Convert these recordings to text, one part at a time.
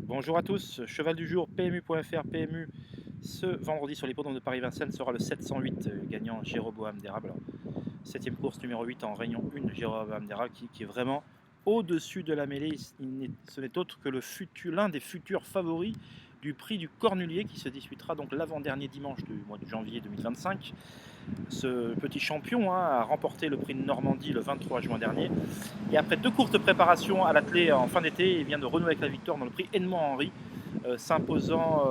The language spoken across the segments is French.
Bonjour à tous, cheval du jour PMU.fr. PMU ce vendredi sur l'hippodrome de Paris-Vincennes sera le 708 gagnant Jéroboam d'Érable. 7ème course numéro 8 en Réunion 1, Jéroboam d'Érable qui est vraiment au-dessus de la mêlée. Ce n'est autre que l'un des futurs favoris du prix du Cornulier qui se disputera donc l'avant-dernier dimanche du mois de janvier 2025. Ce petit champion a remporté le prix de Normandie le 23 juin dernier. Et après deux courtes préparations à l'attelé en fin d'été, il vient de renouer avec la victoire dans le prix Edmond-Henri, s'imposant.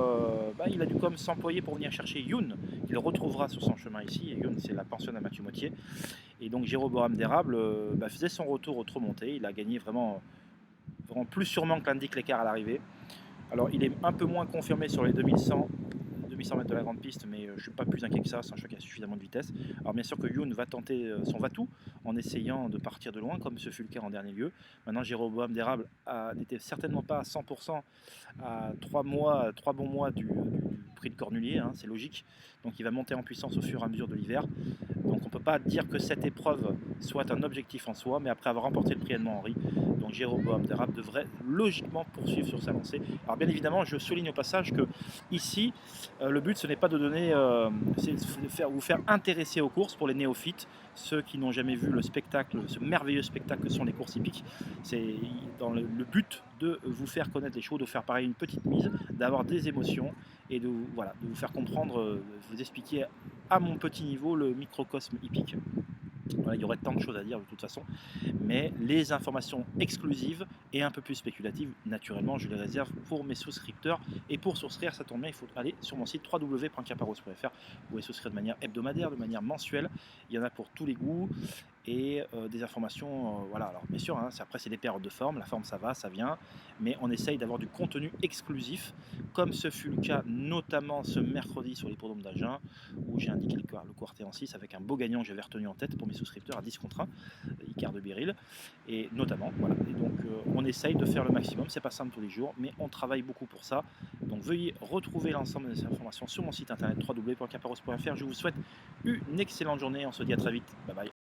Il a dû comme s'employer pour venir chercher Youn, qu'il retrouvera sur son chemin ici. Et Youn, c'est la pensionne à Mathieu Moitié. Et donc Jéroboam d'Érable faisait son retour au trot monté. Il a gagné vraiment plus sûrement que l'indique l'écart à l'arrivée. Alors il est un peu moins confirmé sur les 2100 mètres de la grande piste, mais je ne suis pas plus inquiet que ça, sachant qu'il y a suffisamment de vitesse. Alors bien sûr que Youn va tenter son va-tout en essayant de partir de loin, comme ce fut le cas en dernier lieu. Maintenant, Jéroboam d'Érable n'était certainement pas à 100% à 3 bons mois du prix de Cornulier, hein, c'est logique. Donc il va monter en puissance au fur et à mesure de l'hiver. Donc on ne peut pas dire que cette épreuve soit un objectif en soi, mais après avoir remporté le prix Edmond-Henri, donc Jéroboam d'Érable devrait logiquement poursuivre sur sa lancée. Alors bien évidemment, je souligne au passage que ici, le but ce n'est pas de donner, c'est de vous faire intéresser aux courses pour les néophytes, ceux qui n'ont jamais vu le spectacle, ce merveilleux spectacle que sont les courses hippiques. C'est dans le but de vous faire connaître les chevaux, de vous faire pareil une petite mise, d'avoir des émotions et de vous faire comprendre, de vous expliquer à mon petit niveau le microcosme hippique. Voilà, il y aurait tant de choses à dire de toute façon, mais les informations exclusives et un peu plus spéculatives, naturellement, je les réserve pour mes souscripteurs. Et pour souscrire, ça tombe bien, il faut aller sur mon site www.caparos.fr. Vous pouvez souscrire de manière hebdomadaire, de manière mensuelle. Il y en a pour tous les goûts et des informations. Voilà, alors bien sûr, hein, après c'est des périodes de forme, la forme ça va, ça vient, mais on essaye d'avoir du contenu exclusif, comme ce fut le cas notamment ce mercredi sur l'hippodrome d'Agen, où j'ai indiqué le quartet en 6 avec un beau gagnant que j'avais retenu en tête pour mes souscripteurs à 10 contre 1, Icare de Biril, et notamment, voilà. Et donc on essaye de faire le maximum, c'est pas simple tous les jours, mais on travaille beaucoup pour ça. Donc veuillez retrouver l'ensemble des informations sur mon site internet www.caparos.fr. Je vous souhaite une excellente journée, on se dit à très vite, bye bye.